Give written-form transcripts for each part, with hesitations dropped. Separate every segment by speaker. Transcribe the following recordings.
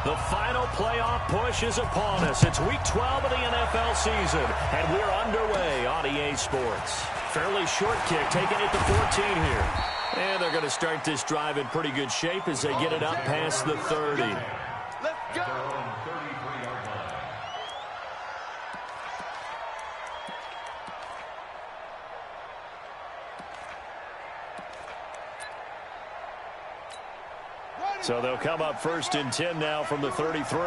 Speaker 1: The final playoff push is upon us. It's Week 12 of the NFL season, and we're underway on EA Sports. Fairly short kick, taking it to 14 here. And they're going to start this drive in pretty good shape as they get it up past the 30.
Speaker 2: Let's go!
Speaker 1: So they'll come up 1st and 10 now from the 33.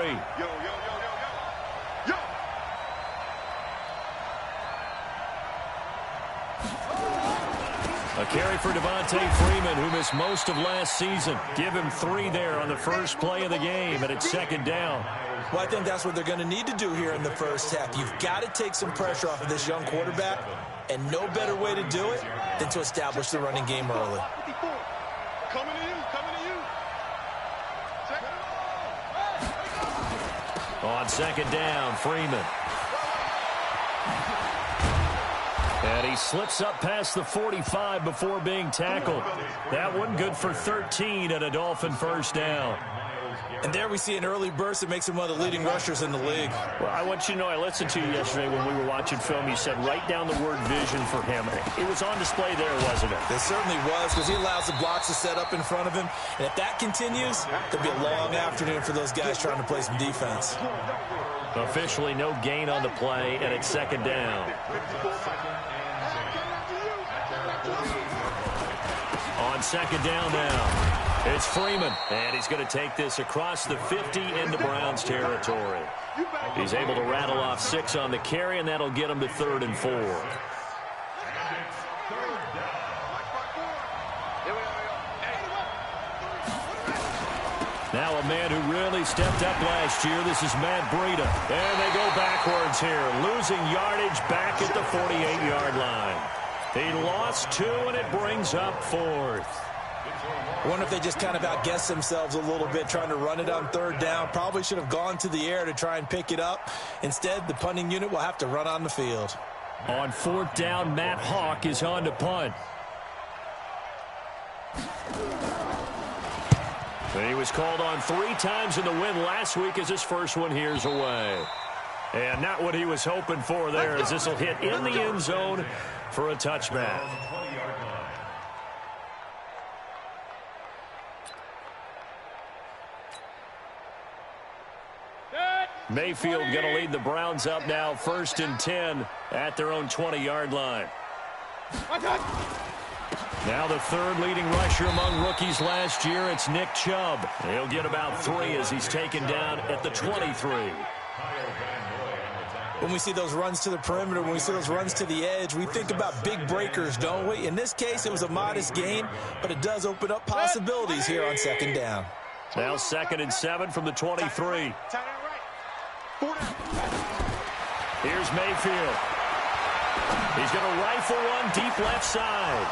Speaker 1: A carry for Devontae Freeman, who missed most of last season. Give him 3 there on the first play of the game, and it's 2nd down.
Speaker 3: Well, I think that's what they're going to need to do here in the first half. You've got to take some pressure off of this young quarterback, and no better way to do it than to establish the running game early.
Speaker 2: Coming to you.
Speaker 1: On 2nd down, Freeman. And he slips up past the 45 before being tackled. That one good for 13 and a Dolphin first down.
Speaker 3: And there we see an early burst that makes him one of the leading rushers in the league.
Speaker 1: Well, I want you to know, I listened to you yesterday when we were watching film. You said write down the word vision for him. It was on display there, wasn't it?
Speaker 3: It certainly was, because he allows the blocks to set up in front of him. And if that continues, there'll be a long afternoon for those guys trying to play some defense.
Speaker 1: Officially no gain on the play, and it's 2nd down. On 2nd down now. It's Freeman, and he's going to take this across the 50 into Browns territory. He's able to rattle off 6 on the carry, and that'll get him to 3rd and 4. Now a man who really stepped up last year. This is Matt Breida. And they go backwards here, losing yardage back at the 48-yard line. He lost 2, and it brings up 4th.
Speaker 3: I wonder if they just kind of outguessed themselves a little bit trying to run it on 3rd down. Probably should have gone to the air to try and pick it up. Instead, the punting unit will have to run on the field.
Speaker 1: On 4th down, Matt Hawk is on to punt. And he was called on 3 times in the win last week as his first one here's away. And not what he was hoping for there, as this will hit in the end zone for a touchback. Mayfield going to lead the Browns up now 1st and 10 at their own 20-yard line. Now the 3rd leading rusher among rookies last year, it's Nick Chubb. He'll get about 3 as he's taken down at the 23.
Speaker 3: When we see those runs to the perimeter, when we see those runs to the edge, we think about big breakers, don't we? In this case, it was a modest gain, but it does open up possibilities here on 2nd down.
Speaker 1: Now 2nd and 7 from the 23. Here's Mayfield. He's going to rifle one deep left side.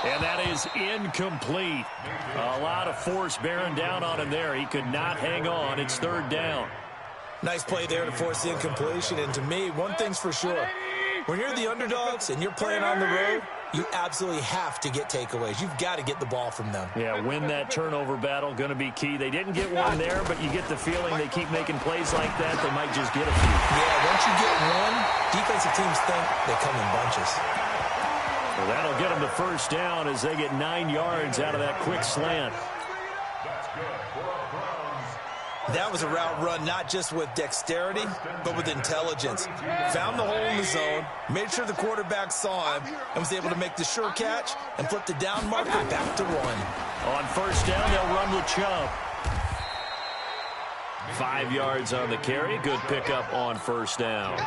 Speaker 1: And that is incomplete. A lot of force bearing down on him there. He could not hang on. It's 3rd down.
Speaker 3: Nice play there to force the incompletion. And to me, one thing's for sure. When you're the underdogs and you're playing on the road, you absolutely have to get takeaways. You've got to get the ball from them.
Speaker 1: Yeah, win that turnover battle, going to be key. They didn't get one there, but you get the feeling they keep making plays like that, they might just get a few.
Speaker 3: Yeah, once you get one, defensive teams think they come in bunches.
Speaker 1: Well, that'll get them to 1st down as they get 9 yards out of that quick slant.
Speaker 3: That was a route run not just with dexterity, but with intelligence. Found the hole in the zone, made sure the quarterback saw him, and was able to make the sure catch and flip the down marker back to 1.
Speaker 1: On 1st down, they'll run with Chubb. 5 yards on the carry. Good pickup on 1st down.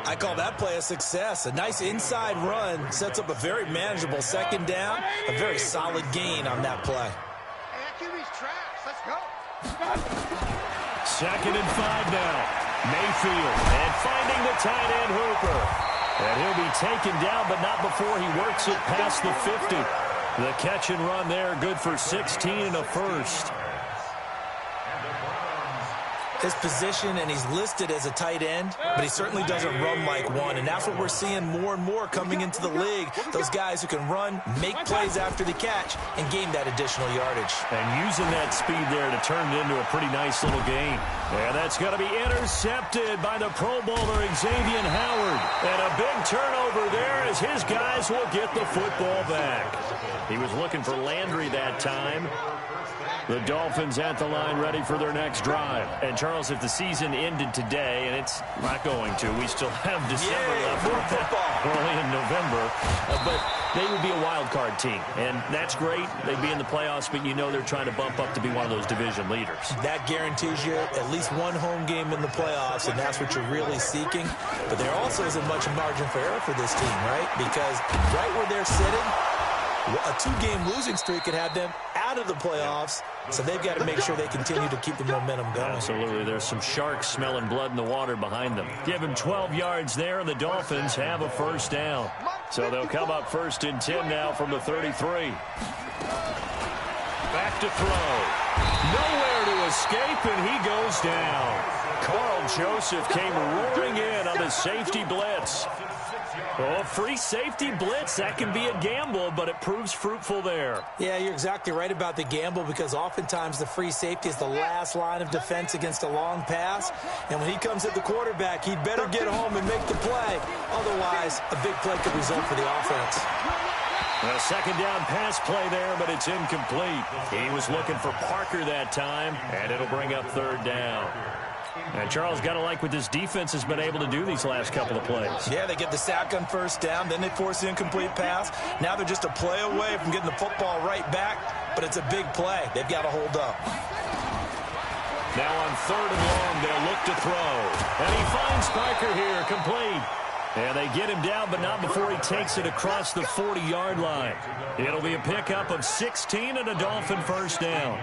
Speaker 3: I call that play a success. A nice inside run sets up a very manageable 2nd down. A very solid gain on that play.
Speaker 2: Let's go.
Speaker 1: 2nd and 5 now. Mayfield and finding the tight end Hooper. And he'll be taken down, but not before he works it past the 50. The catch and run there, good for 16 and a first.
Speaker 3: his position, and he's listed as a tight end, but he certainly doesn't run like one, and that's what we're seeing more and more coming into the league. Those guys who can run, make plays after the catch, and gain that additional yardage.
Speaker 1: And using that speed there to turn it into a pretty nice little gain. And that's going to be intercepted by the Pro Bowler Xavier Howard. And a big turnover there as his guys will get the football back. He was looking for Landry that time. The Dolphins at the line ready for their next drive. And, Charles, if the season ended today, and it's not going to, we still have December left.
Speaker 3: More football.
Speaker 1: Early in November. But they would be a wild card team. And that's great. They'd be in the playoffs, but you know they're trying to bump up to be one of those division leaders.
Speaker 3: That guarantees you at least one home game in the playoffs, and that's what you're really seeking. But there also isn't much margin for error for this team, right? Because right where they're sitting, a two-game losing streak could have them out of the playoffs, so they've got to make sure they continue to keep the momentum going.
Speaker 1: Absolutely. There's some sharks smelling blood in the water behind them. Give him 12 yards there, and the Dolphins have a first down. So they'll come up first and 10 now from the 33. Back to throw. Nowhere to escape, and he goes down. Carl Joseph came roaring in on the safety blitz. Oh, free safety blitz, that can be a gamble, but it proves fruitful there.
Speaker 3: Yeah, you're exactly right about the gamble, because oftentimes the free safety is the last line of defense against a long pass. And when he comes at the quarterback, he'd better get home and make the play. Otherwise, a big play could result for the offense.
Speaker 1: A second down pass play there, but it's incomplete. He was looking for Parker that time, and it'll bring up third down. And Charles, got to like what this defense has been able to do these last couple of plays.
Speaker 3: Yeah, they get the sack on first down, then they force the incomplete pass. Now they're just a play away from getting the football right back, but it's a big play. They've got to hold up.
Speaker 1: Now on third and long, they'll look to throw. And he finds Parker here, complete. And they get him down, but not before he takes it across the 40-yard line. It'll be a pickup of 16 and a Dolphin first down.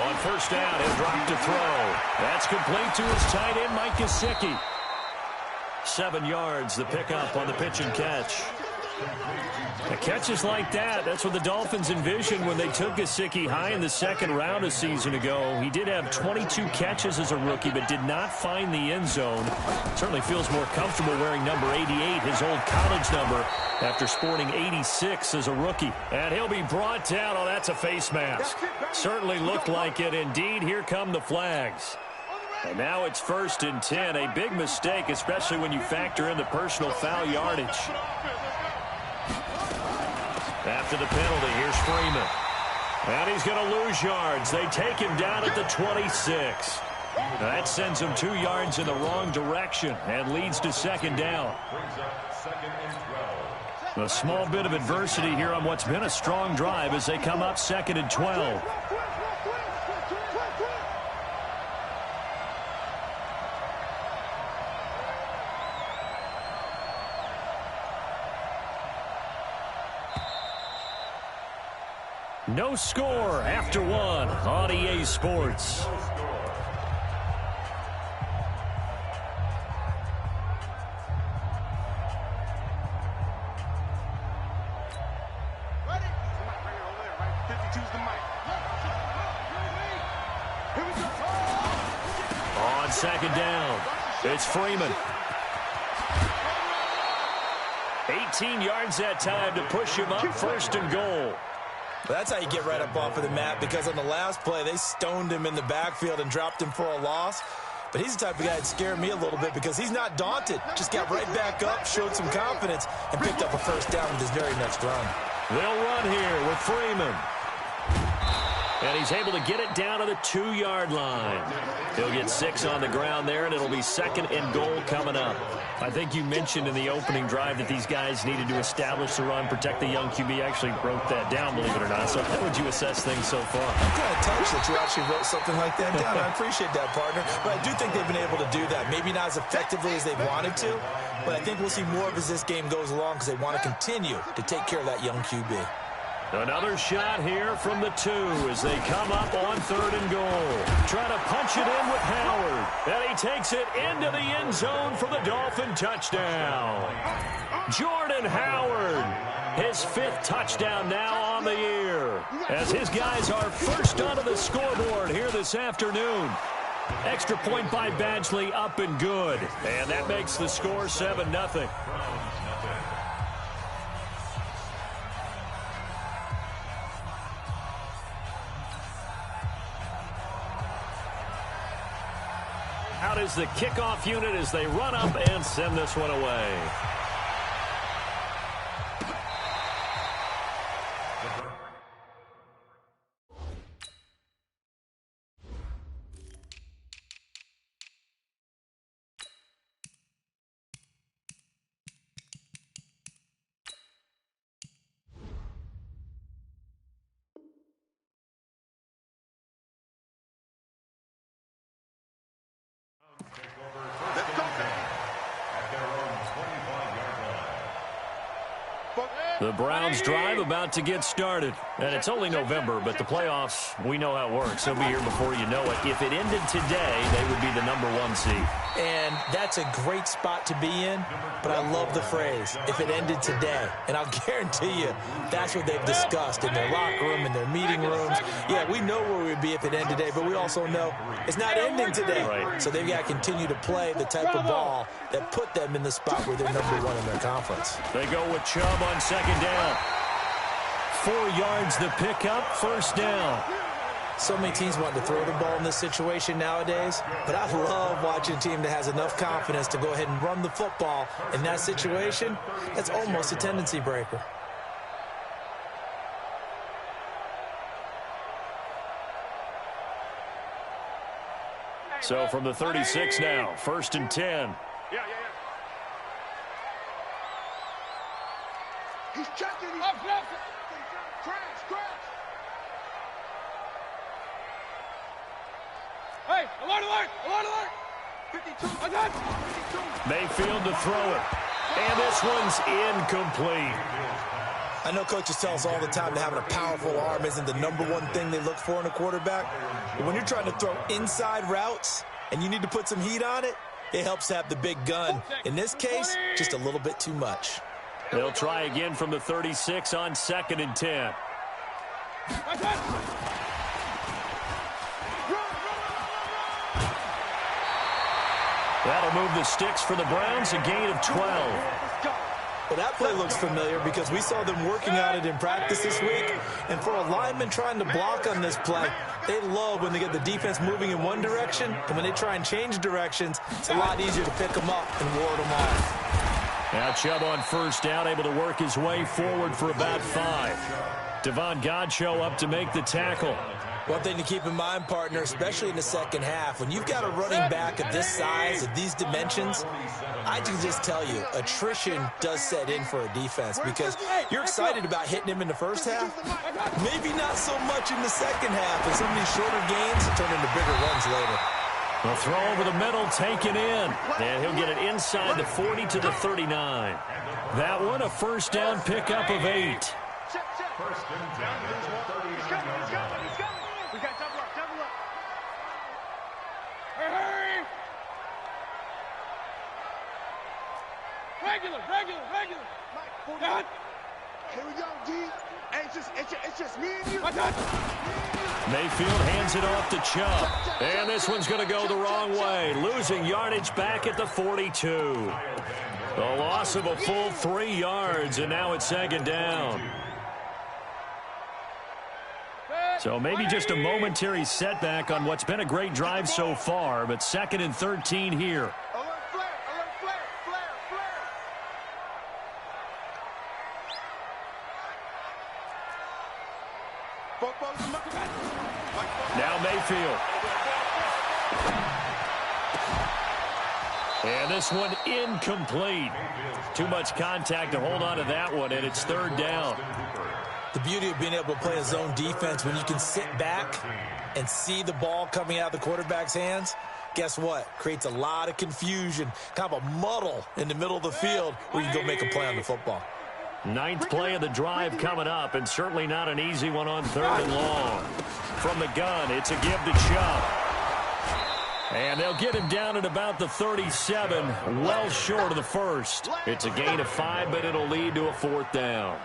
Speaker 1: On first down, he'll drop to throw. That's complete to his tight end, Mike Gesicki. 7 yards, the pickup on the pitch and catch. The catches like that, that's what the Dolphins envisioned when they took Gesicki high in the second round a season ago. He did have 22 catches as a rookie, but did not find the end zone. Certainly feels more comfortable wearing number 88, his old college number, after sporting 86 as a rookie. And he'll be brought down. Oh, that's a face mask. Certainly looked like it. Indeed, here come the flags. And now it's first and 10. A big mistake, especially when you factor in the personal foul yardage. After the penalty, here's Freeman. And he's going to lose yards. They take him down at the 26. That sends him 2 yards in the wrong direction and leads to second down. A small bit of adversity here on what's been a strong drive as they come up second and 12. No score after one on EA Sports. On second down, it's Freeman. 18 yards that time to push him up first and goal.
Speaker 3: That's how you get right up off of the mat, because on the last play, they stoned him in the backfield and dropped him for a loss. But he's the type of guy that scared me a little bit, because he's not daunted. Just got right back up, showed some confidence, and picked up a first down with his very next run.
Speaker 1: They'll run here with Freeman. And he's able to get it down to the 2-yard line. He'll get 6 on the ground there, and it'll be second and goal coming up. I think you mentioned in the opening drive that these guys needed to establish the run, protect the young QB. I actually wrote that down, believe it or not. So how would you assess things so far?
Speaker 3: I'm kind of touched that you actually wrote something like that down. I appreciate that, partner. But I do think they've been able to do that. Maybe not as effectively as they wanted to, but I think we'll see more of as this game goes along, because they want to continue to take care of that young QB.
Speaker 1: Another shot here from the 2 as they come up on third and goal. Trying to punch it in with Howard. And he takes it into the end zone for the Dolphin touchdown. Jordan Howard His 5th touchdown now on the year, as his guys are first onto the scoreboard here this afternoon. Extra point by Badgley, up and good. And that makes the score 7-0. Out is the kickoff unit as they run up and send this one away. The Browns drive about to get started. And it's only November, but the playoffs, we know how it works. They'll be here before you know it. If it ended today, they would be the #1 seed.
Speaker 3: And that's a great spot to be in, but I love the phrase, if it ended today. And I'll guarantee you, that's what they've discussed in their locker room, in their meeting rooms. Yeah, we know where we'd be if it ended today, but we also know it's not ending today.
Speaker 1: Right.
Speaker 3: So they've got to continue to play the type of ball that put them in the spot where they're #1 in their conference.
Speaker 1: They go with Chubb on 2nd down. 4 yards the pickup, 1st down.
Speaker 3: So many teams want to throw the ball in this situation nowadays, but I love watching a team that has enough confidence to go ahead and run the football in that situation. That's almost a tendency breaker.
Speaker 1: So from the 36 now, 1st and 10.
Speaker 2: Yeah. He's checking. Crash. Hey, alert! 52.
Speaker 1: Mayfield to throw it. And this one's incomplete.
Speaker 3: I know coaches tell us all the time that having a powerful arm isn't the #1 thing they look for in a quarterback. But when you're trying to throw inside routes and you need to put some heat on it, it helps to have the big gun. In this case, just a little bit too much.
Speaker 1: They'll try again from the 36 on 2nd and 10. That'll move the sticks for the Browns, a gain of 12.
Speaker 3: Well, that play looks familiar because we saw them working on it in practice this week. And for a lineman trying to block on this play, they love when they get the defense moving in one direction. And when they try and change directions, it's a lot easier to pick them up and ward them off.
Speaker 1: Now Chubb on 1st down, able to work his way forward for about 5. Devon Godchaux up to make the tackle.
Speaker 3: One thing to keep in mind, partner, especially in the second half, when you've got a running back of this size, of these dimensions, I can just tell you, attrition does set in for a defense because you're excited about hitting him in the first half. Maybe not so much in the second half, and some of these shorter gains turn into bigger runs later.
Speaker 1: The throw over the middle, taken in. And he'll get it inside the 40 to the 39. That one, a 1st down pickup of 8.
Speaker 2: First and 10. He's coming. We got double up. Hurry! Regular. Done. Here we go, D. Hey, it's just me and you.
Speaker 1: Mayfield hands it off to Chubb. And this one's going to go the wrong way. Losing yardage back at the 42. The loss of a full 3 yards, and now it's 2nd down. So maybe just a momentary setback on what's been a great drive so far, but 2nd and 13 here.
Speaker 2: Alert flare.
Speaker 1: Now Mayfield. And this one incomplete. Too much contact to hold on to that one, and it's 3rd down.
Speaker 3: The beauty of being able to play a zone defense when you can sit back and see the ball coming out of the quarterback's hands, guess what? Creates a lot of confusion, kind of a muddle in the middle of the field where you can go make a play on the football.
Speaker 1: 9th play of the drive coming up, and certainly not an easy one on 3rd and long. From the gun, it's a give to Chubb. And they'll get him down at about the 37, well short of the 1st. It's a gain of 5, but it'll lead to a 4th down.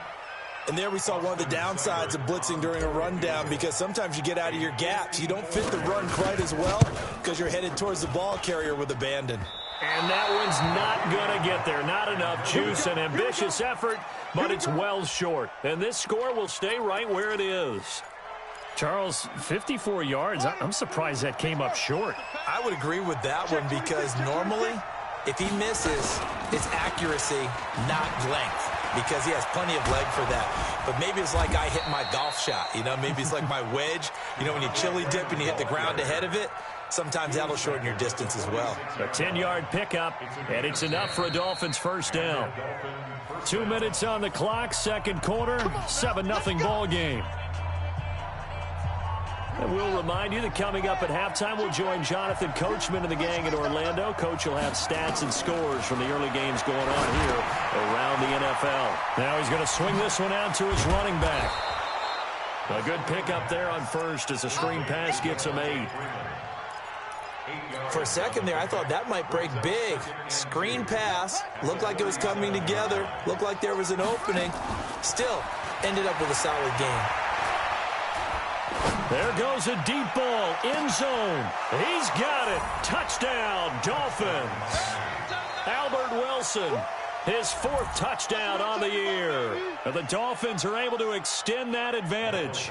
Speaker 3: And there we saw one of the downsides of blitzing during a rundown, because sometimes you get out of your gaps. You don't fit the run quite as well because you're headed towards the ball carrier with abandon.
Speaker 1: And that one's not going to get there. Not enough juice. An ambitious effort, but it's well short. And this score will stay right where it is. Charles, 54 yards. I'm surprised that came up short.
Speaker 3: I would agree with that one, because normally if he misses, it's accuracy, not length, because he has plenty of leg for that. But maybe it's like I hit my golf shot. Maybe it's like my wedge. When you chili dip and you hit the ground ahead of it, sometimes that'll shorten your distance as well.
Speaker 1: A 10-yard pickup, and it's enough for a Dolphins first down. 2 minutes on the clock, second quarter, 7-0 ball game. And we'll remind you that coming up at halftime, we'll join Jonathan Coachman and the gang in Orlando. Coach will have stats and scores from the early games going on here around the NFL. Now he's going to swing this one out to his running back. A good pickup there on first as a screen pass gets him 8.
Speaker 3: For a second there, I thought that might break big. Screen pass, looked like it was coming together, looked like there was an opening. Still, ended up with a solid game.
Speaker 1: There goes a deep ball, end zone. He's got it. Touchdown, Dolphins. Albert Wilson, his 4th touchdown on the year. And the Dolphins are able to extend that advantage.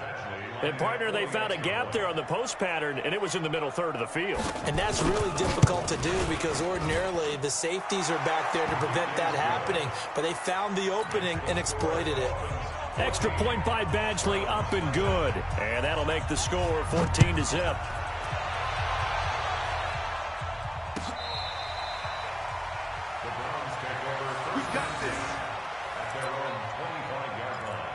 Speaker 1: And, partner, they found a gap there on the post pattern, and it was in the middle third of the field.
Speaker 3: And that's really difficult to do, because ordinarily the safeties are back there to prevent that happening. But they found the opening and exploited it.
Speaker 1: Extra point by Badgley, up and good. And that'll make the score 14-0.
Speaker 2: We got this. At their own 25-yard line.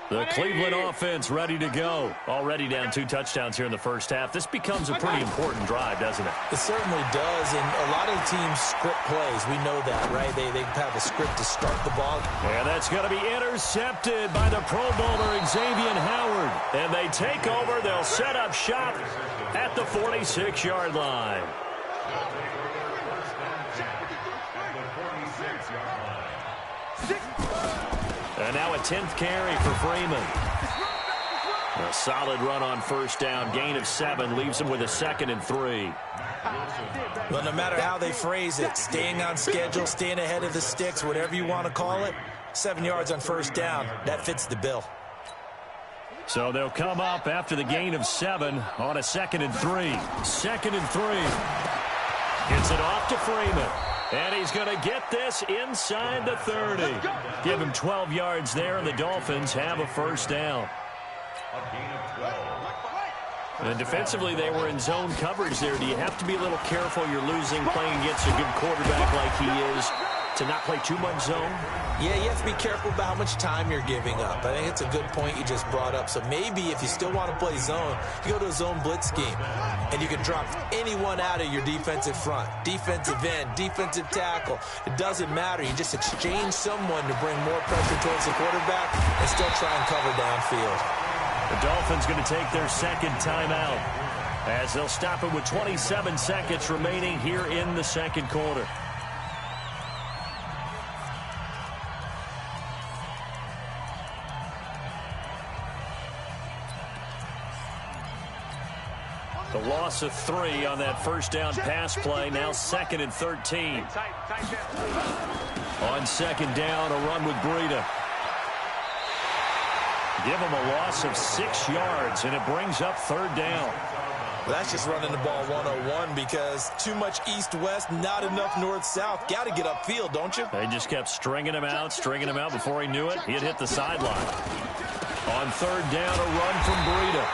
Speaker 1: The Cleveland offense ready to go. Already down 2 touchdowns here in the first half. This becomes a pretty important drive, doesn't it?
Speaker 3: It certainly does, and a lot of teams script plays. We know that, right? They have a script to start the ball.
Speaker 1: And that's going to be intercepted by the Pro Bowler Xavier Howard. And they take over. They'll set up shop at the 46-yard line. And now a 10th carry for Freeman. A solid run on first down. Gain of 7 leaves him with a 2nd and 3.
Speaker 3: Well, no matter how they phrase it, staying on schedule, staying ahead of the sticks, whatever you want to call it, 7 yards on first down, that fits the bill.
Speaker 1: So they'll come up after the gain of 7 on a 2nd and 3. 2nd and 3. Gets it off to Freeman. And he's going to get this inside the 30. Give him 12 yards there, and the Dolphins have a first down. And defensively, they were in zone coverage there. Do you have to be a little careful? You're losing playing against a good quarterback like he is to not play too much zone?
Speaker 3: Yeah, you have to be careful about how much time you're giving up. I think it's a good point you just brought up. So maybe if you still want to play zone, you go to a zone blitz scheme. And you can drop anyone out of your defensive front. Defensive end, defensive tackle. It doesn't matter. You just exchange someone to bring more pressure towards the quarterback and still try and cover downfield.
Speaker 1: The Dolphins going to take their 2nd timeout as they'll stop it with 27 seconds remaining here in the 2nd quarter. The loss of 3 on that first down pass play. Now 2nd and 13. On 2nd down, a run with Breida. Give him a loss of 6 yards, and it brings up 3rd down.
Speaker 3: Well, that's just running the ball 101, because too much east-west, not enough north-south. Got to get upfield, don't you?
Speaker 1: They just kept stringing him out before he knew it. He had hit the sideline. On 3rd down, a run from Breida.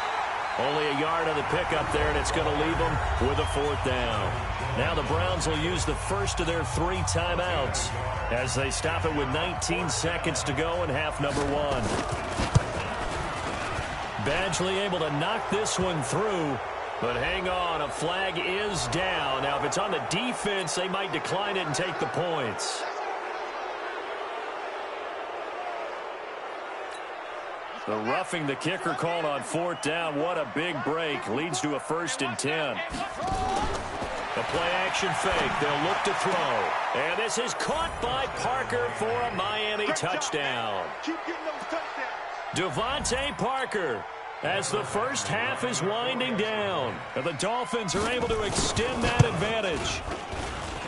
Speaker 1: Only a yard on the pickup there, and it's going to leave them with a 4th down. Now the Browns will use the first of their 3 timeouts as they stop it with 19 seconds to go in half number 1. Badgley able to knock this one through, but hang on, a flag is down. Now, if it's on the defense, they might decline it and take the points. The roughing the kicker called on 4th down. What a big break. Leads to a 1st and 10. The play-action fake. They'll look to throw. And this is caught by Parker for a Miami touchdown.
Speaker 2: Keep getting those touchdowns.
Speaker 1: Devontae Parker, as the first half is winding down. And the Dolphins are able to extend that advantage.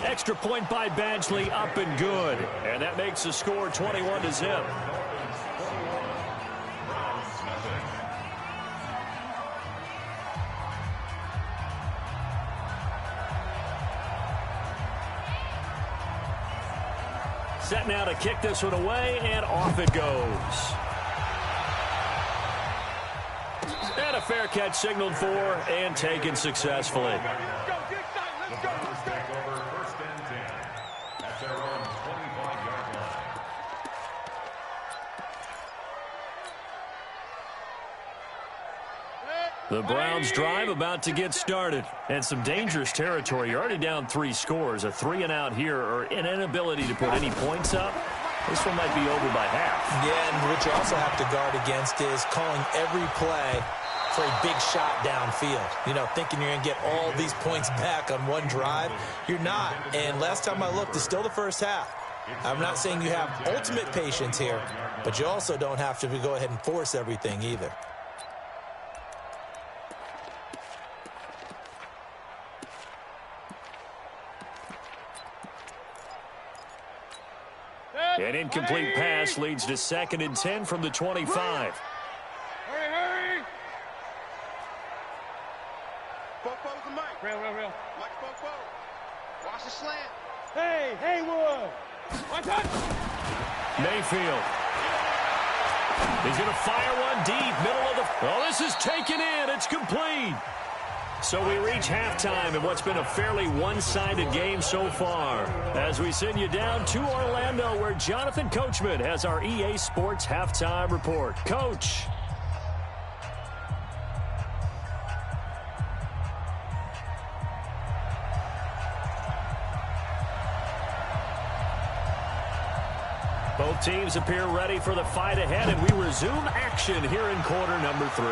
Speaker 1: Extra point by Badgley, up and good. And that makes the score 21-0. Set now to kick this one away, and off it goes. And a fair catch signaled for and taken successfully.
Speaker 2: Let's go, get excited. Let's go.
Speaker 4: First and 10. At their own 25-yard line.
Speaker 1: The Browns drive about to get started. And some dangerous territory. You're already down 3 scores. A 3-and-out here, or an inability to put any points up. This one might be over by half.
Speaker 3: Yeah, and what you also have to guard against is calling every play for a big shot downfield. You know, thinking you're going to get all these points back on one drive. You're not. And last time I looked, it's still the first half. I'm not saying you have ultimate patience here, but you also don't have to go ahead and force everything either.
Speaker 1: An incomplete pass leads to 2nd and 10 from the 25.
Speaker 2: Hurry. Fofo's the mic. Real. Mike Fofo. Watch the slant. Hey, Haywood. Watch out.
Speaker 1: Mayfield. He's going to fire one deep, middle of the... Oh, this is taken in. It's complete. So we reach halftime in what's been a fairly one-sided game so far. As we send you down to Orlando, where Jonathan Coachman has our EA Sports halftime report. Coach. Both teams appear ready for the fight ahead, and we resume action here in quarter number 3.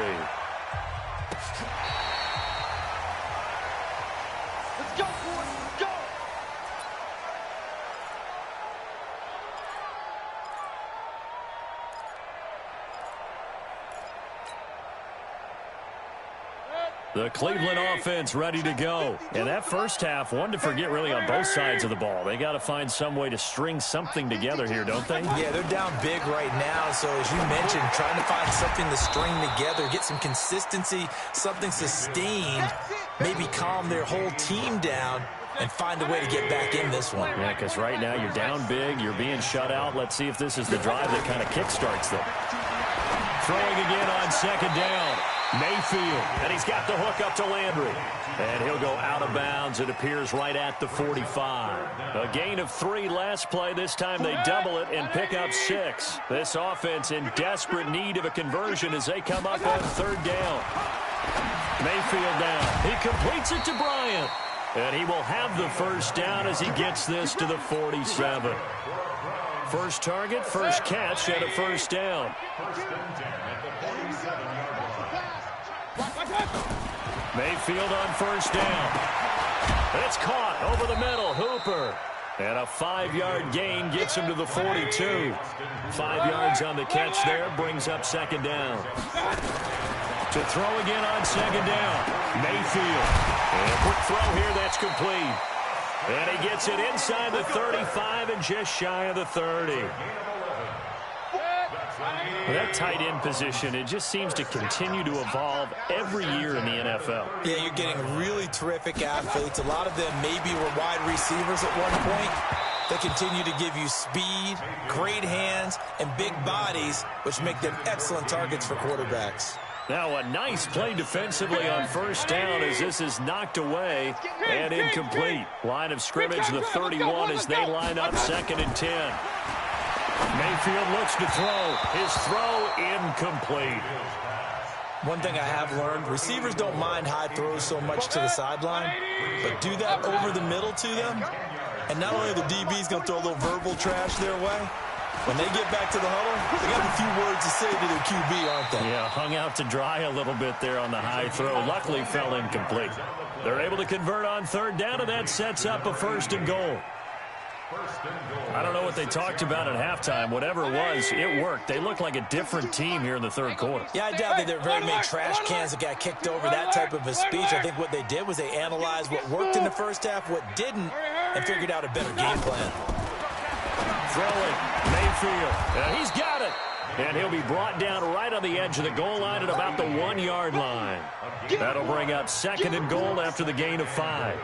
Speaker 1: The Cleveland offense ready to go. And that first half, one to forget really on both sides of the ball. They got to find some way to string something together here, don't they?
Speaker 3: Yeah, they're down big right now. So as you mentioned, trying to find something to string together, get some consistency, something sustained, maybe calm their whole team down and find a way to get back in this one.
Speaker 1: Yeah, because right now you're down big, you're being shut out. Let's see if this is the drive that kind of kickstarts them. Throwing again on 2nd down. Mayfield, and he's got the hook up to Landry. And he'll go out of bounds. It appears right at the 45. A gain of 3 last play. This time they double it and pick up 6. This offense in desperate need of a conversion as they come up on 3rd down. Mayfield down. He completes it to Bryant. And he will have the first down as he gets this to the 47. First target, first catch, and a first down. Mayfield on first down. It's caught over the middle. Hooper. And a 5-yard gain gets him to the 42. 5 yards on the catch there. Brings up 2nd down. To throw again on 2nd down. Mayfield. And a quick throw here. That's complete. And he gets it inside the 35 and just shy of the 30. That tight end position, it just seems to continue to evolve every year in the NFL.
Speaker 3: Yeah, you're getting really terrific athletes. A lot of them maybe were wide receivers at one point. They continue to give you speed, great hands, and big bodies, which make them excellent targets for quarterbacks.
Speaker 1: Now a nice play defensively on first down as this is knocked away and incomplete. Line of scrimmage, the 31 as they line up 2nd and 10. Mayfield looks to throw. His throw incomplete.
Speaker 3: One thing I have learned, receivers don't mind high throws so much to the sideline, but do that over the middle to them, and not only are the DBs going to throw a little verbal trash their way, When they get back to the huddle, they got a few words to say to their QB, aren't they?
Speaker 1: Yeah, hung out to dry a little bit there on the high throw. Luckily fell incomplete. They're able to convert on third down, and that sets up a first and goal. I don't know what they talked about at halftime. Whatever it was, it worked. They look like a different team here in the third quarter.
Speaker 3: Yeah, I doubt that there are very many trash cans that got kicked over that type of a speech. I think what they did was they analyzed what worked in the first half, what didn't, and figured out a better game plan.
Speaker 1: Throwing, Mayfield. He's got it. And he'll be brought down right on the edge of the goal line at about the 1-yard line. That'll bring up second and goal after the gain of 5.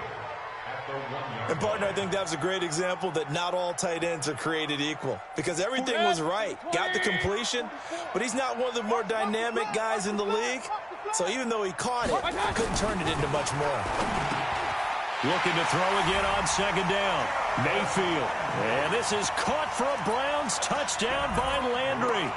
Speaker 3: And, partner, I think that was a great example that not all tight ends are created equal, because everything was right. Got the completion, but he's not one of the more dynamic guys in the league. So even though he caught it, couldn't turn it into much more.
Speaker 1: Looking to throw again on second down. Mayfield. And this is caught for a Browns touchdown by Landry.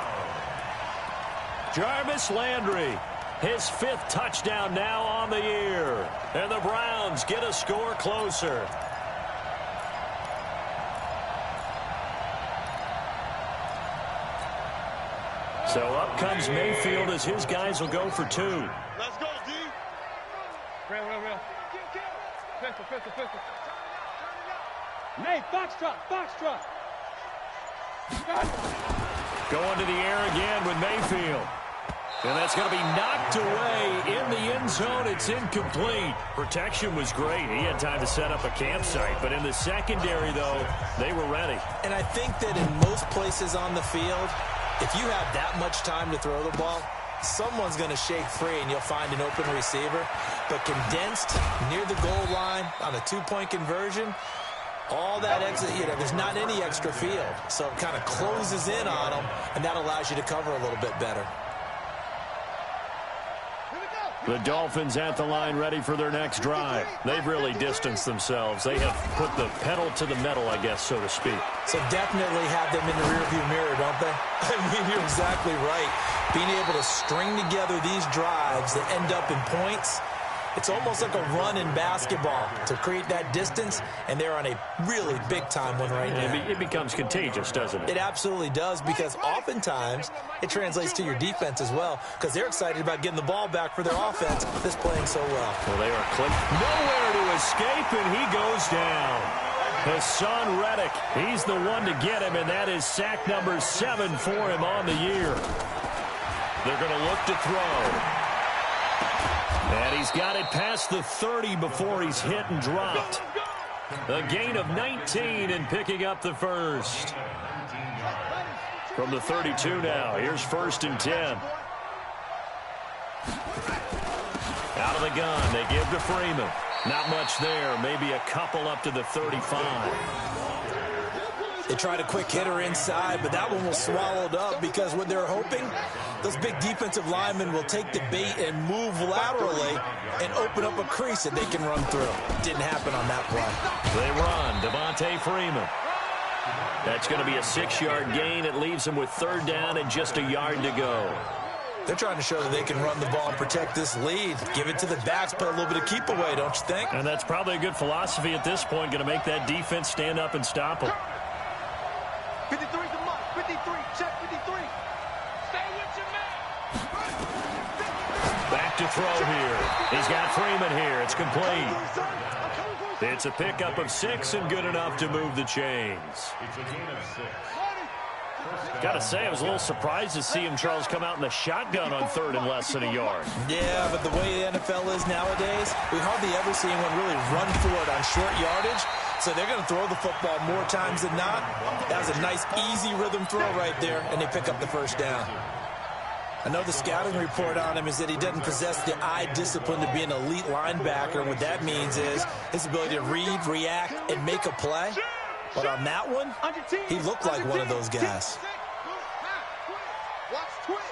Speaker 1: Jarvis Landry. His 5th touchdown now on the year. And the Browns get a score closer. So up comes Mayfield as his guys will go for 2.
Speaker 2: Let's go, D. Real. Pistol. Nate, foxtrot.
Speaker 1: Going to the air again with Mayfield. And that's going to be knocked away in the end zone. It's incomplete. Protection was great. He had time to set up a campsite. But in the secondary, though, they were ready.
Speaker 3: And I think that in most places on the field, if you have that much time to throw the ball, someone's going to shake free and you'll find an open receiver. But condensed near the goal line on a 2-point conversion, all that extra, there's not any extra field. So it kind of closes in on them, and that allows you to cover a little bit better.
Speaker 1: The Dolphins at the line ready for their next drive. They've really distanced themselves. They have put the pedal to the metal, I guess, so to speak.
Speaker 3: So definitely have them in the rearview mirror, don't they? I mean, you're exactly right. Being able to string together these drives that end up in points, it's almost like a run in basketball to create that distance, and they're on a really big-time one right now.
Speaker 1: It becomes contagious, doesn't it?
Speaker 3: It absolutely does, because oftentimes it translates to your defense as well, because they're excited about getting the ball back for their offense that's playing so well.
Speaker 1: Well, they are clipped. Nowhere to escape, and he goes down. Hassan Reddick, he's the one to get him, and that is sack number 7 for him on the year. They're going to look to throw. And he's got it past the 30 before he's hit and dropped. A gain of 19 and picking up the first. From the 32 now, here's 1st and 10. Out of the gun, they give to Freeman. Not much there, maybe a couple up to the 35.
Speaker 3: They tried a quick hitter inside, but that one was swallowed up because what they're hoping, those big defensive linemen will take the bait and move laterally and open up a crease that they can run through. Didn't happen on that play.
Speaker 1: They run. Devontae Freeman. That's going to be a 6-yard gain. It leaves them with 3rd down and just a yard to go.
Speaker 3: They're trying to show that they can run the ball and protect this lead. Give it to the backs, put a little bit of keep away, don't you think?
Speaker 1: And that's probably a good philosophy at this point, going to make that defense stand up and stop them.
Speaker 2: 53's the mark. 53. Check 53. Stay with your man.
Speaker 1: Back to throw here. He's got Freeman here. It's complete. It's a pickup of 6 and good enough to move the chains.
Speaker 4: It's a gain of 6.
Speaker 1: Got to say, I was a little surprised to see him, Charles, come out in the shotgun on 3rd and less than a yard.
Speaker 3: Yeah, but the way the NFL is nowadays, we hardly ever see anyone really run for it on short yardage. So they're going to throw the football more times than not. That was a nice, easy rhythm throw right there, and they pick up the 1st down. I know the scouting report on him is that he doesn't possess the eye discipline to be an elite linebacker. What that means is his ability to read, react, and make a play. But on that one, he looked like one of those guys.
Speaker 2: Watch twist.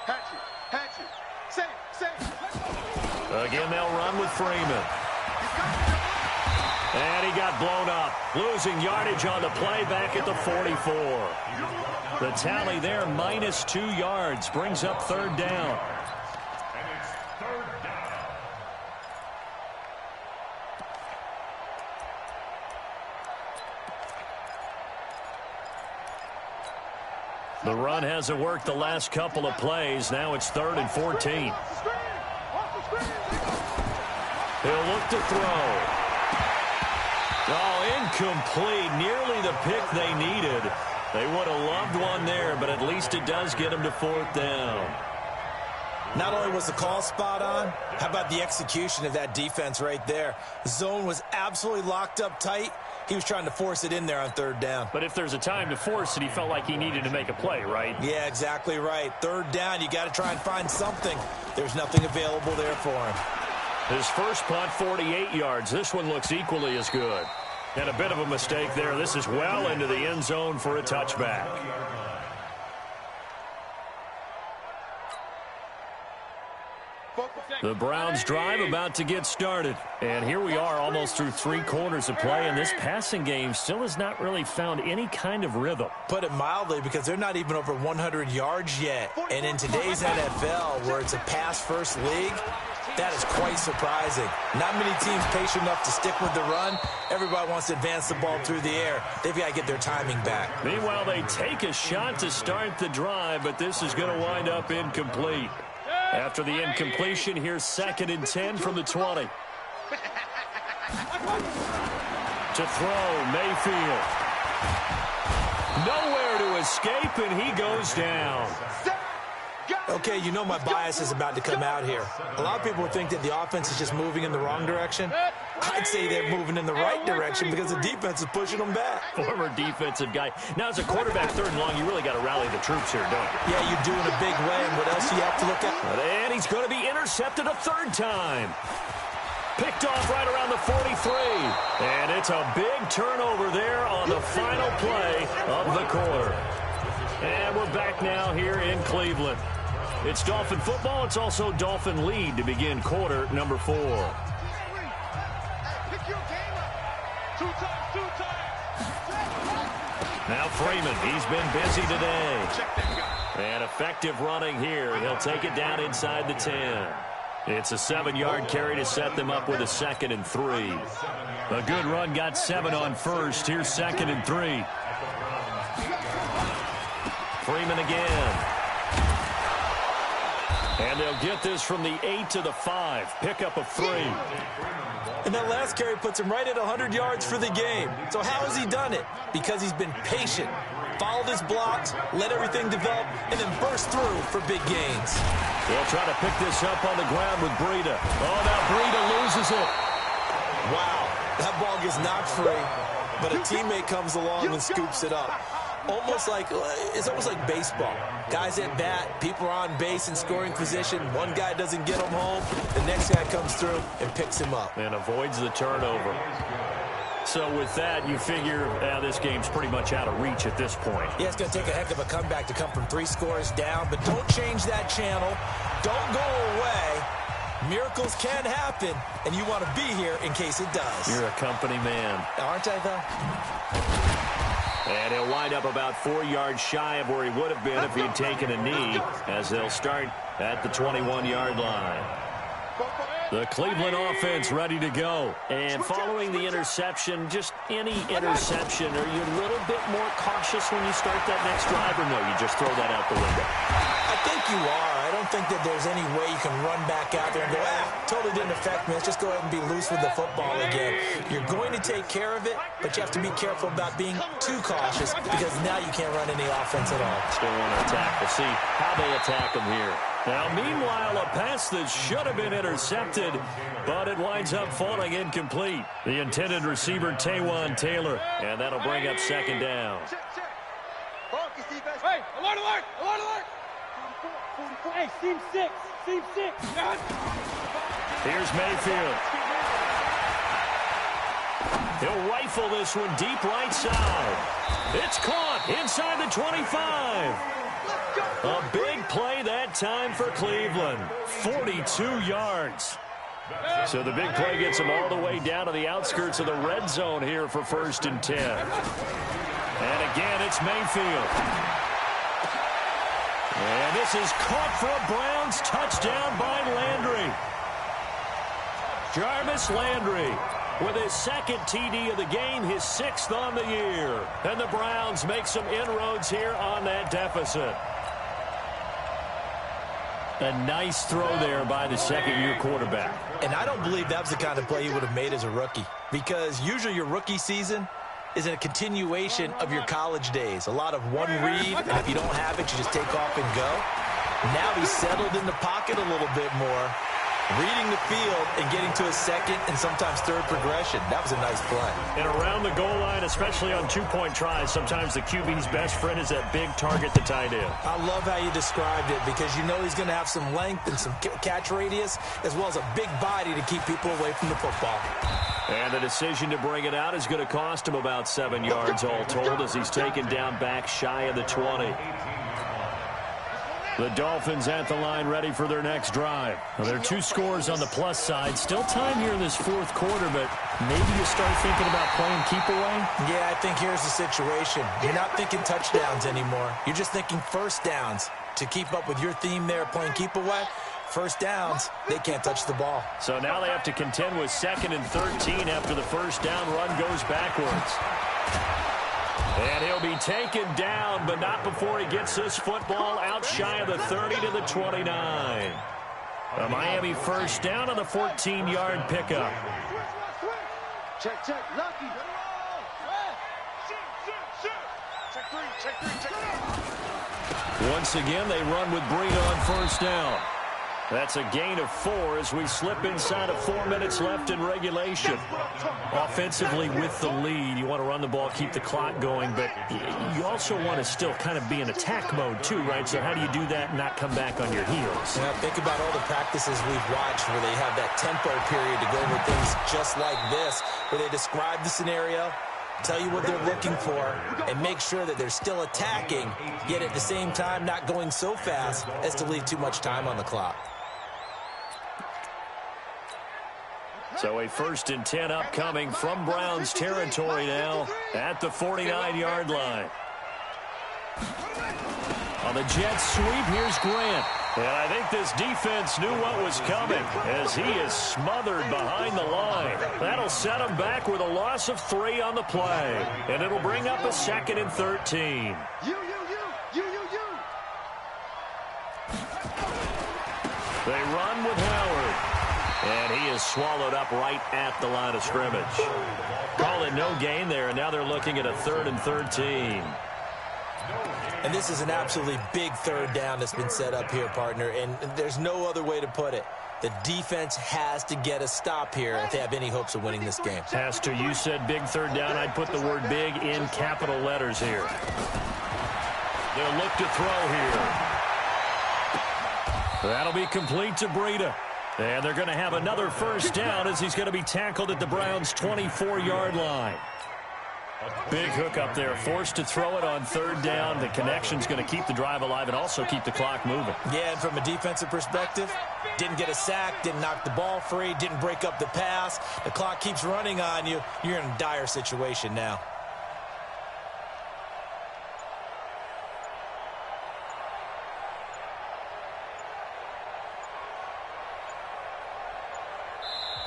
Speaker 2: Hatchet. Save.
Speaker 1: Again, they'll run with Freeman. And he got blown up. Losing yardage on the play back at the 44. The tally there, minus 2 yards, brings up 3rd down.
Speaker 4: And it's 3rd down.
Speaker 1: The run hasn't worked the last couple of plays. Now it's 3rd and 14. He'll look to throw. Oh, incomplete. Nearly the pick they needed. They would have loved one there, but at least it does get them to 4th down.
Speaker 3: Not only was the call spot on, how about the execution of that defense right there? The zone was absolutely locked up tight. He was trying to force it in there on 3rd down.
Speaker 1: But if there's a time to force it, he felt like he needed to make a play, right?
Speaker 3: Yeah, exactly right. 3rd down, you got to try and find something. There's nothing available there for him.
Speaker 1: His first punt, 48 yards. This one looks equally as good. And a bit of a mistake there. This is well into the end zone for a touchback. The Browns drive about to get started. And here we are almost through 3 quarters of play, and this passing game still has not really found any kind of rhythm.
Speaker 3: Put it mildly, because they're not even over 100 yards yet. And in today's NFL, where it's a pass-first league, that is quite surprising. Not many teams patient enough to stick with the run. Everybody wants to advance the ball through the air. They've got to get their timing back.
Speaker 1: Meanwhile, they take a shot to start the drive, but this is going to wind up incomplete. After the incompletion, here's 2nd and 10 from the 20. To throw, Mayfield. Nowhere to escape, and he goes down.
Speaker 3: Okay, you know my bias is about to come out here. A lot of people think that the offense is just moving in the wrong direction. I'd say they're moving in the right direction because the defense is pushing them back.
Speaker 1: Former defensive guy. Now, as a quarterback 3rd and long, you really got to rally the troops here, don't you?
Speaker 3: Yeah, you do in a big way. And what else do you have to look at?
Speaker 1: And he's going to be intercepted a 3rd time. Picked off right around the 43. And it's a big turnover there on the final play of the quarter. And we're back now here in Cleveland. It's Dolphin football. It's also Dolphin lead to begin quarter number 4. Now Freeman, he's been busy today. And effective running here. He'll take it down inside the 10. It's a 7-yard carry to set them up with a 2nd and 3. A good run got 7 on first. Here's 2nd and 3. Freeman again. And they'll get this from the 8 to the 5. Pickup of 3.
Speaker 3: And that last carry puts him right at 100 yards for the game. So how has he done it? Because he's been patient, followed his blocks, let everything develop, and then burst through for big gains.
Speaker 1: They'll try to pick this up on the ground with Breida. Oh, now Breida loses it.
Speaker 3: Wow, that ball gets knocked free, but a teammate comes along and scoops it up. It's almost like baseball. Guys at bat, people are on base in scoring position. One guy doesn't get him home. The next guy comes through and picks him up.
Speaker 1: And avoids the turnover. So with that, you figure this game's pretty much out of reach at this point.
Speaker 3: Yeah, it's going to take a heck of a comeback to come from 3 scores down, but don't change that channel. Don't go away. Miracles can happen, and you want to be here in case it does.
Speaker 1: You're a company man.
Speaker 3: Aren't I, though?
Speaker 1: And he'll wind up about 4 yards shy of where he would have been if he had taken a knee, as they'll start at the 21-yard line. The Cleveland offense ready to go. And following the interception, just any interception, are you a little bit more cautious when you start that next drive, or no, you just throw that out the window?
Speaker 3: I think you are. I don't think that there's any way you can run back out there and go, totally didn't affect me. Let's just go ahead and be loose with the football again. You're going to take care of it, but you have to be careful about being too cautious because now you can't run any offense at all.
Speaker 1: Still want to attack. We'll see how they attack them here. Now, meanwhile, a pass that should have been intercepted, but it winds up falling incomplete. The intended receiver, Taywan Taylor, and that'll bring up 2nd down.
Speaker 2: Hey, alert, alert, alert, alert. Hey, seam 6, seam 6.
Speaker 1: Here's Mayfield. He'll rifle this one deep right side. It's caught inside the 25. A big play that time for Cleveland. 42 yards. So the big play gets them all the way down to the outskirts of the red zone here for 1st and 10. And again, it's Mayfield. And this is caught for a Browns touchdown by Landry. Jarvis Landry. with his second TD of the game, his 6th on the year. And the Browns make some inroads here on that deficit. A nice throw there by the second-year quarterback.
Speaker 3: And I don't believe that was the kind of play he would have made as a rookie, because usually your rookie season is a continuation of your college days. A lot of one read, and if you don't have it, you just take off and go. Now he's settled in the pocket a little bit more, reading the field and getting to a second and sometimes third progression. That was a nice play.
Speaker 1: And around the goal line, especially on two-point tries, sometimes the QB's best friend is that big target, the tight end.
Speaker 3: I love how you described it, because you know he's going to have some length and some catch radius, as well as a big body to keep people away from the football.
Speaker 1: And the decision to bring it out is going to cost him about 7 yards all told, as he's taken down back shy of the 20. The Dolphins at the line, ready for their next drive. Well, there are 2 scores on the plus side. Still time here in this 4th quarter, but maybe you start thinking about playing keep away?
Speaker 3: Yeah, I think here's the situation. You're not thinking touchdowns anymore. You're just thinking first downs. To keep up with your theme there, playing keep away, first downs, they can't touch the ball.
Speaker 1: So now they have to contend with 2nd and 13 after the first down run goes backwards. And he'll be taken down, but not before he gets this football out shy of the 30 to the 29. A Miami first down on the 14-yard pickup.
Speaker 2: Check, Lucky. Check.
Speaker 1: Once again, they run with Breida on first down. That's a gain of 4 as we slip inside of 4 minutes left in regulation. Offensively with the lead, you want to run the ball, keep the clock going, but you also want to still kind of be in attack mode too, right? So how do you do that and not come back on your heels?
Speaker 3: Yeah, think about all the practices we've watched where they have that tempo period to go over things just like this, where they describe the scenario, tell you what they're looking for, and make sure that they're still attacking, yet at the same time not going so fast as to leave too much time on the clock.
Speaker 1: So a 1st and 10 upcoming from Browns territory now at the 49-yard line. On the Jets sweep, here's Grant. And I think this defense knew what was coming as he is smothered behind the line. That'll set him back with a loss of 3 on the play. And it'll bring up a 2nd and 13. They run with Howard. And he is swallowed up right at the line of scrimmage. Call it no gain there, and now they're looking at a 3rd and 13.
Speaker 3: And this is an absolutely big 3rd down that's been set up here, partner, and there's no other way to put it. The defense has to get a stop here if they have any hopes of winning this game.
Speaker 1: Has to. You said big 3rd down. I'd put the word big in capital letters here. They'll look to throw here. That'll be complete to Breida. And they're going to have another first down as he's going to be tackled at the Browns' 24-yard line. Big hook up there, forced to throw it on 3rd down. The connection's going to keep the drive alive and also keep the clock moving.
Speaker 3: Yeah, and from a defensive perspective, didn't get a sack, didn't knock the ball free, didn't break up the pass. The clock keeps running on you. You're in a dire situation now.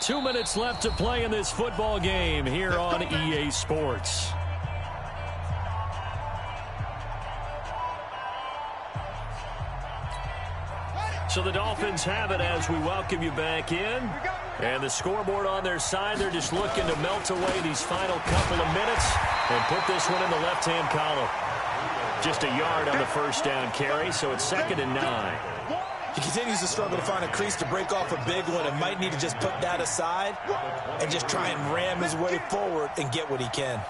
Speaker 1: Two minutes left to play in this football game here on EA Sports. So the Dolphins have it as we welcome you back in. And the scoreboard on their side, they're just looking to melt away these final couple of minutes and put this one in the left-hand column. Just a yard on the first down carry, so it's 2nd and 9.
Speaker 3: He continues to struggle to find a crease to break off a big one and might need to just put that aside and just try and ram his way forward and get what he can.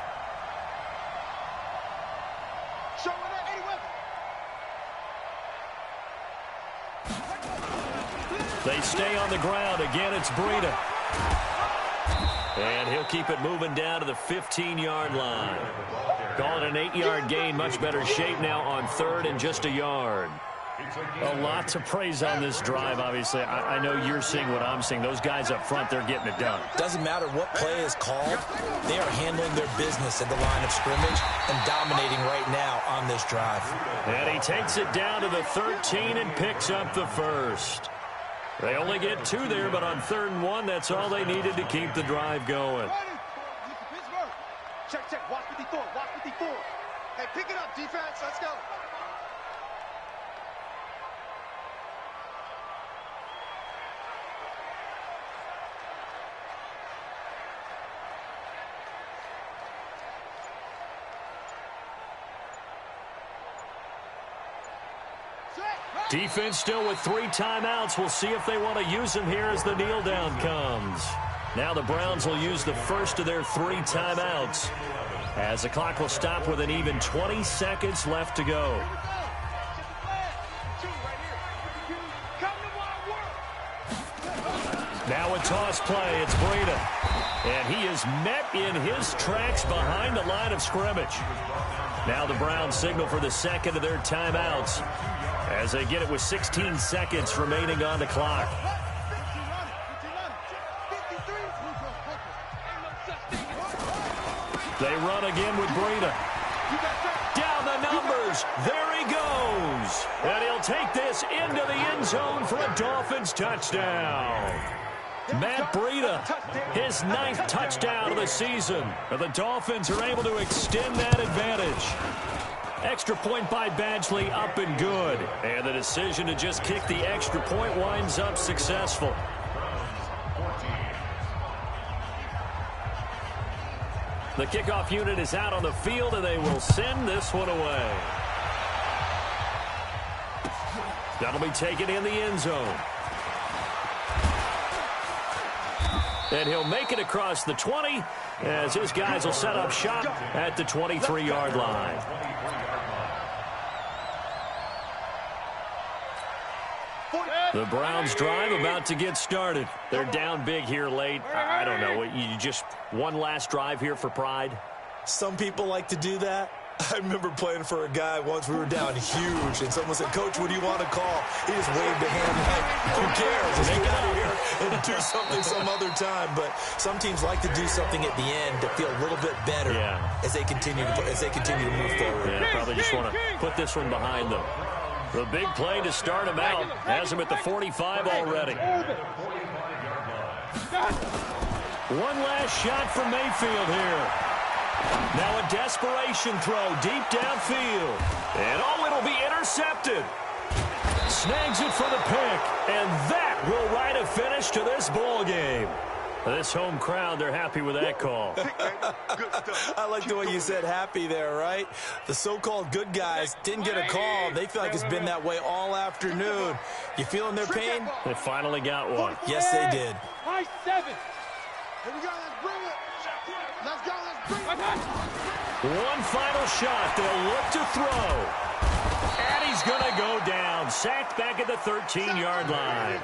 Speaker 1: They stay on the ground. Again, it's Breida. And he'll keep it moving down to the 15-yard line. Call it an 8-yard gain. Much better shape now on 3rd and just a yard. A lot to praise on this drive, obviously. I know you're seeing what I'm seeing. Those guys up front, they're getting it done.
Speaker 3: Doesn't matter what play is called. They are handling their business at the line of scrimmage and dominating right now on this drive.
Speaker 1: And he takes it down to the 13 and picks up the first. They only get 2 there, but on 3rd and 1, that's all they needed to keep the drive going.
Speaker 2: Check, check. Watch 54. Watch 54. Hey, pick it up, defense. Let's go.
Speaker 1: Defense still with 3 timeouts. We'll see if they want to use them here as the kneel down comes. Now the Browns will use the first of their 3 timeouts, as the clock will stop with an even 20 seconds left to go. Now a toss play. It's Breida. And he is met in his tracks behind the line of scrimmage. Now the Browns signal for the second of their timeouts, as they get it with 16 seconds remaining on the clock. They run again with Breida. Down the numbers. There he goes. And he'll take this into the end zone for a Dolphins touchdown. Matt Breida, his 9th touchdown of the season. And the Dolphins are able to extend that advantage. Extra point by Badgley, up and good. And the decision to just kick the extra point winds up successful. The kickoff unit is out on the field, and they will send this one away. That'll be taken in the end zone. And he'll make it across the 20, as his guys will set up shop at the 23-yard line. The Browns drive about to get started. They're down big here late. I don't know. You just one last drive here for pride?
Speaker 3: Some people like to do that. I remember playing for a guy once. We were down huge, and someone said, "Coach, what do you want to call?" He just waved a hand like, "Who cares? Let's get out of here and do something some other time." But some teams like to do something at the end to feel a little bit better as they continue to move forward.
Speaker 1: Yeah, probably just want to put this one behind them. The big play to start him out has him at the 45 already. One last shot from Mayfield here. Now a desperation throw deep downfield. And it'll be intercepted. Snags it for the pick. And that will write a finish to this ball game. This home crowd, they're happy with that call.
Speaker 3: I like the way you said happy there, right? The so-called good guys didn't get a call. They feel like it's been that way all afternoon. You feeling their pain?
Speaker 1: They finally got one.
Speaker 3: Yes, they did.
Speaker 2: High 7. Here we go. Let's bring it. Let's go. Let's bring it.
Speaker 1: One final shot. They'll look to throw. And he's going to go down. Sacked back at the 13-yard line.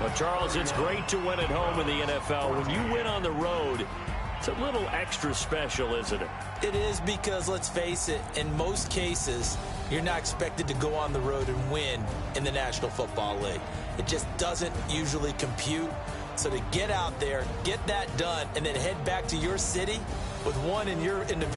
Speaker 1: Well, Charles, it's great to win at home in the NFL. When you win on the road, it's a little extra special, isn't it?
Speaker 3: It is, because, let's face it, in most cases, you're not expected to go on the road and win in the National Football League. It just doesn't usually compute. So to get out there, get that done, and then head back to your city with one in the